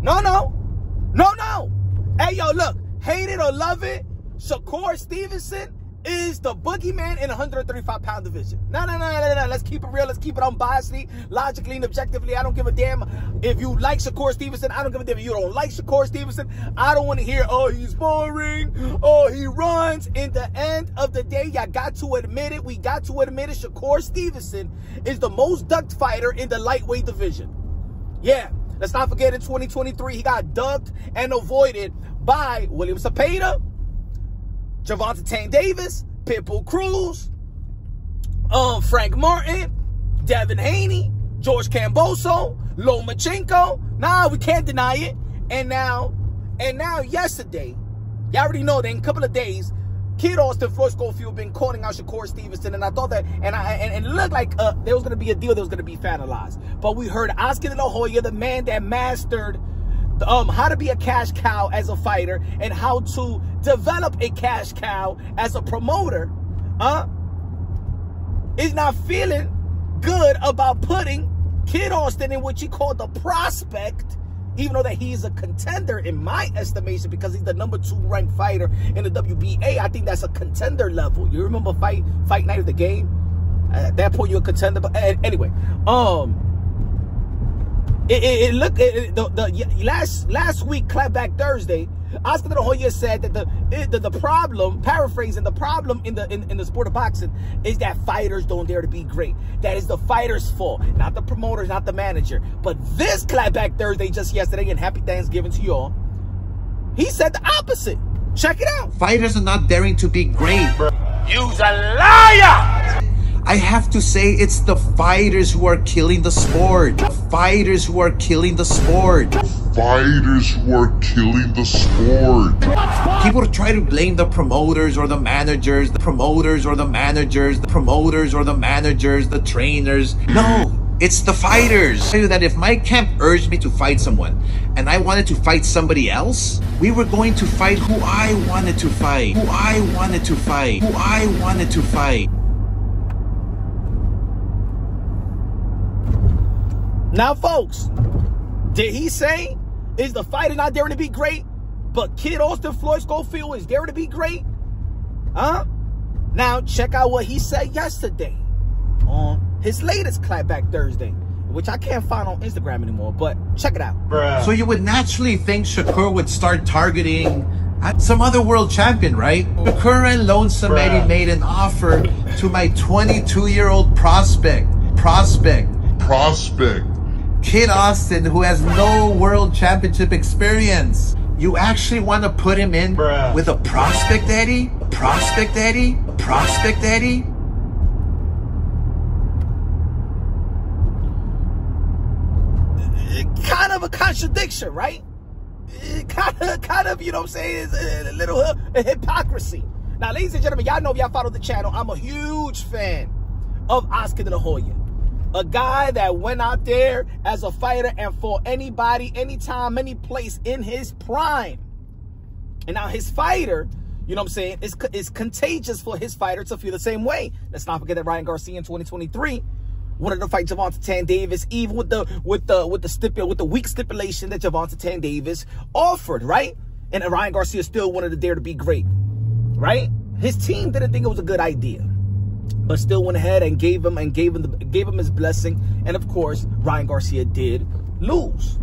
No, no. No, no. Hey, yo, look. Hate it or love it, Shakur Stevenson is the boogeyman in the 135-pound division. No. Let's keep it real. Let's keep it unbiasedly, logically, and objectively. I don't give a damn if you like Shakur Stevenson. I don't give a damn if you don't like Shakur Stevenson. I don't want to hear, oh, he's boring. Oh, he runs. In the end of the day, y'all got to admit it. We got to admit it. Shakur Stevenson is the most ducked fighter in the lightweight division. Yeah. Let's not forget in 2023, he got ducked and avoided by William Cepeda, Gervonta Tank Davis, Pitbull Cruz, Frank Martin, Devin Haney, George Kambosos, Lomachenko. Nah, we can't deny it. And now yesterday, you already know that in a couple of days, Kid Austin, Floyd Schofield been calling out Shakur Stevenson, and I thought that, and it looked like there was going to be a deal that was going to be finalized. But we heard Oscar De La Hoya, the man that mastered how to be a cash cow as a fighter and how to develop a cash cow as a promoter, is not feeling good about putting Kid Austin in what he called the prospect, even though that he's a contender in my estimation because he's the #2 ranked fighter in the WBA. I think that's a contender level. You remember Fight Night of the Game? At that point, you're a contender. But anyway, last week, Clapback Thursday, Oscar De La Hoya said that the problem, paraphrasing, the problem in the sport of boxing is that fighters don't dare to be great. That is the fighter's fault, not the promoters, not the manager. But this Clapback Thursday, just yesterday, and happy Thanksgiving to y'all, he said the opposite. Check it out. Fighters are not daring to be great. You's a liar! I have to say it's the fighters who are killing the sport. The fighters who are killing the sport. The fighters who are killing the sport. People try to blame the promoters or the managers, the promoters or the managers, the promoters or the managers, the trainers. No, it's the fighters. I tell you that if my camp urged me to fight someone and I wanted to fight somebody else, we were going to fight who I wanted to fight. Who I wanted to fight. Who I wanted to fight. Now, folks, did he say, is the fighter not daring to be great, but Kid Austin, Floyd Schofield is daring to be great? Huh? Now, check out what he said yesterday on his latest Clapback Thursday, which I can't find on Instagram anymore, but check it out. So you would naturally think Shakur would start targeting some other world champion, right? Shakur and Lonesome Eddie made an offer to my 22-year-old prospect. Kid Austin, who has no world championship experience. You actually want to put him in with a prospect, Eddie? Prospect, Eddie? Prospect, Eddie? Kind of a contradiction, right? Kind of, you know what I'm saying, is a little hypocrisy. Now, ladies and gentlemen, y'all know if y'all follow the channel, I'm a huge fan of Oscar De La Hoya. A guy that went out there as a fighter and fought anybody, anytime, any place in his prime. And now his fighter, you know what I'm saying, is contagious for his fighter to feel the same way. Let's not forget that Ryan Garcia in 2023 wanted to fight Gervonta Tank Davis, even with the weak stipulation that Gervonta Tank Davis offered, right? And Ryan Garcia still wanted to dare to be great, right? His team didn't think it was a good idea, but still went ahead and gave him his blessing. And of course, Ryan Garcia did lose.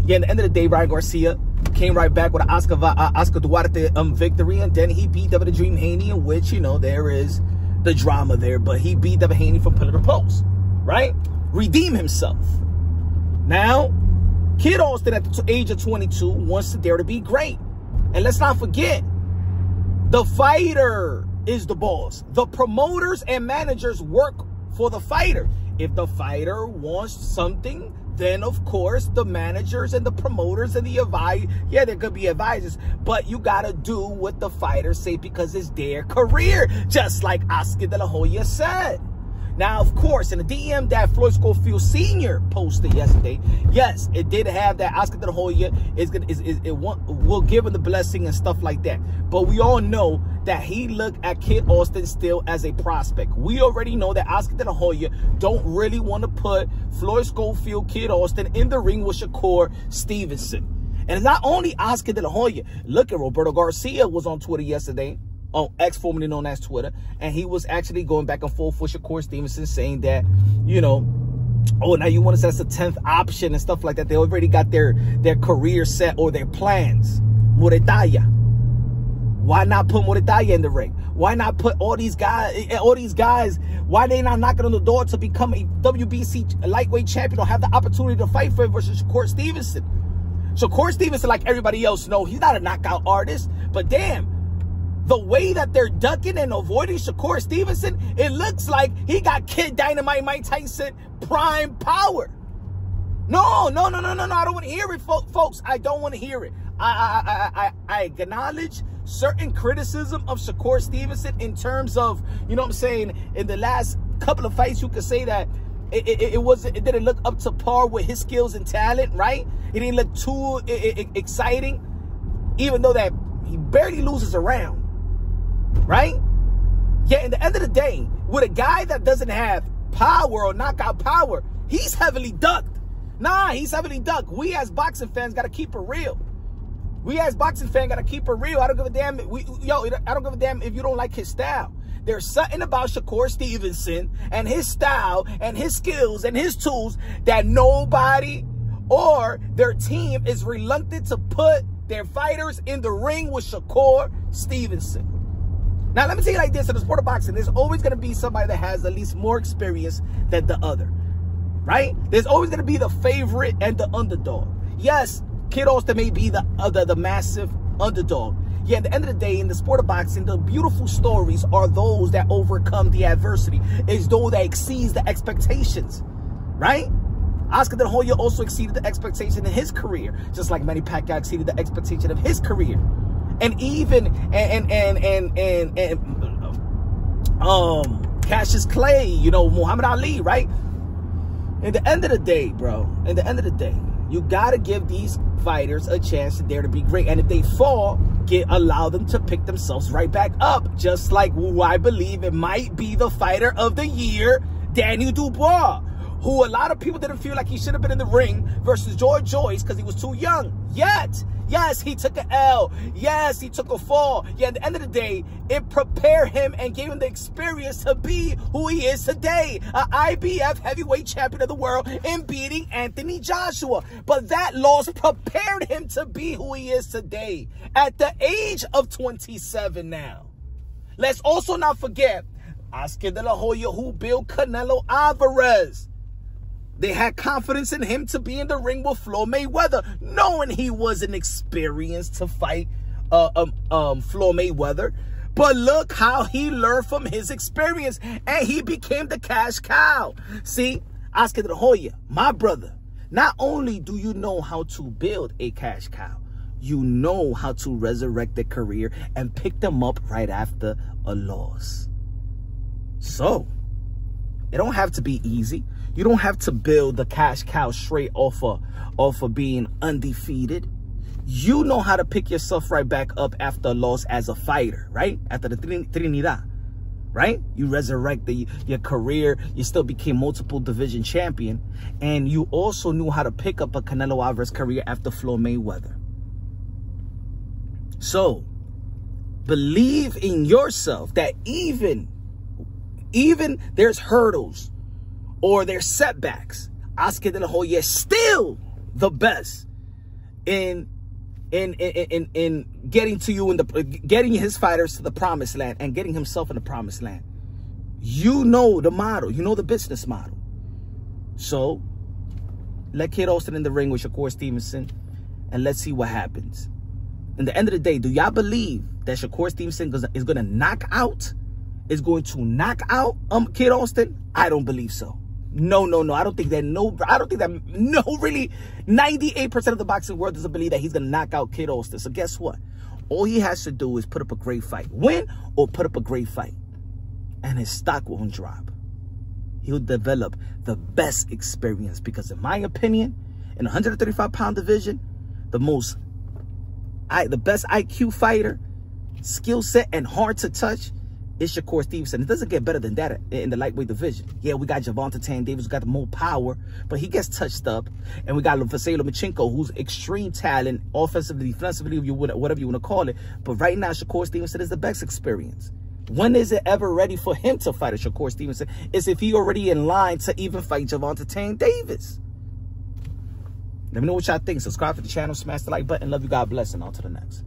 Yeah, at the end of the day, Ryan Garcia came right back with an Oscar Duarte victory, and then he beat Devin the Dream Haney, in which, you know, there is the drama there, but he beat Devin Haney from pillar to post, right? Redeem himself. Now, Kid Austin at the age of 22 wants to dare to be great. And let's not forget, the fighter is the boss. The promoters and managers work for the fighter. If the fighter wants something, then of course the managers and the promoters and the advisors, yeah, there could be advisors, but you gotta do what the fighters say because it's their career, just like Oscar De La Hoya said. Now, of course, in the DM that Floyd Schofield Sr. posted yesterday, yes, it did have that Oscar De La Hoya will give him the blessing and stuff like that. But we all know that he looked at Kid Austin still as a prospect. We already know that Oscar De La Hoya don't really want to put Floyd Schofield Kid Austin in the ring with Shakur Stevenson. And it's not only Oscar De La Hoya. Look at Roberto Garcia was on Twitter yesterday, on X, formerly known as Twitter, and he was actually going back and forth with Shakur Stevenson, saying that, you know, oh, now you want us as the 10th option and stuff like that. They already got their career set or their plans. Muretalla. Why not put Muretalla in the ring? Why not put all these guys, why they not knocking on the door to become a WBC lightweight champion or have the opportunity to fight for it versus Shakur Stevenson? Shakur Stevenson, like everybody else, no, he's not a knockout artist, but damn, the way that they're ducking and avoiding Shakur Stevenson, it looks like he got Kid Dynamite Mike Tyson prime power. No, I don't want to hear it, folks. I don't want to hear it. I acknowledge certain criticism of Shakur Stevenson in terms of, you know what I'm saying, in the last couple of fights, you could say that it didn't look up to par with his skills and talent, right? It didn't look too exciting, even though that he barely loses a round, right? Yeah, in the end of the day, with a guy that doesn't have power or knockout power, he's heavily ducked. Nah, he's heavily ducked. We as boxing fans got to keep it real. We as boxing fans got to keep it real. I don't give a damn. I don't give a damn if you don't like his style. There's something about Shakur Stevenson and his style and his skills and his tools that nobody or their team is reluctant to put their fighters in the ring with Shakur Stevenson. Now, let me tell you like this, in the sport of boxing, there's always going to be somebody that has at least more experience than the other, right? There's always going to be the favorite and the underdog. Yes, Kid Austin may be the massive underdog. Yeah, at the end of the day, in the sport of boxing, the beautiful stories are those that overcome the adversity. It's those that exceeds the expectations, right? Oscar De La Hoya also exceeded the expectation in his career, just like Manny Pacquiao exceeded the expectation of his career. And even Cassius Clay, you know, Muhammad Ali, right? At the end of the day, bro, at the end of the day, you gotta give these fighters a chance to dare to be great. And if they fall, allow them to pick themselves right back up. Just like who I believe it might be the fighter of the year, Daniel Dubois, who a lot of people didn't feel like he should have been in the ring versus George Joyce because he was too young. Yet, yes, he took an L. Yes, he took a fall. Yeah, at the end of the day, it prepared him and gave him the experience to be who he is today, an IBF heavyweight champion of the world in beating Anthony Joshua. But that loss prepared him to be who he is today at the age of 27 now. Let's also not forget Oscar De La Hoya, who built Canelo Alvarez. They had confidence in him to be in the ring with Floyd Mayweather, knowing he wasn't experienced to fight Floyd Mayweather. But look how he learned from his experience, and he became the cash cow. See, Oscar De La Hoya, my brother, not only do you know how to build a cash cow, you know how to resurrect their career and pick them up right after a loss. So, it don't have to be easy. You don't have to build the cash cow straight off of being undefeated. You know how to pick yourself right back up after a loss as a fighter, right? After the Trinidad, right? You resurrect your career. You still became multiple division champion. And you also knew how to pick up a Canelo Alvarez career after Floyd Mayweather. So, believe in yourself that even there's hurdles or there's setbacks, Oscar De La Hoya is still the best in getting to you, getting his fighters to the promised land and getting himself in the promised land. You know the model. You know the business model. So, let Kid Austin in the ring with Shakur Stevenson, and let's see what happens. In the end of the day, do y'all believe that Shakur Stevenson is going to knock out? Is going to knock out Kid Austin? I don't believe so. No. I don't think that really 98% of the boxing world doesn't believe that he's going to knock out Kid Austin. So guess what? All he has to do is put up a great fight. Win or put up a great fight. And his stock won't drop. he'll develop the best experience. Because in my opinion, in the 135-pound division, the best IQ fighter, skill set, and hard to touch is Shakur Stevenson. It doesn't get better than that in the lightweight division. Yeah, we got Gervonta Tank Davis, who got the more power, but he gets touched up. And we got Vasily Lomachenko, who's extreme talent, offensively, defensively, whatever you want to call it. But right now, Shakur Stevenson is the best experience. When is it ever ready for him to fight a Shakur Stevenson? Is if he already in line to even fight Gervonta Tank Davis. Let me know what y'all think. Subscribe to the channel, smash the like button. Love you, God bless, and on to the next.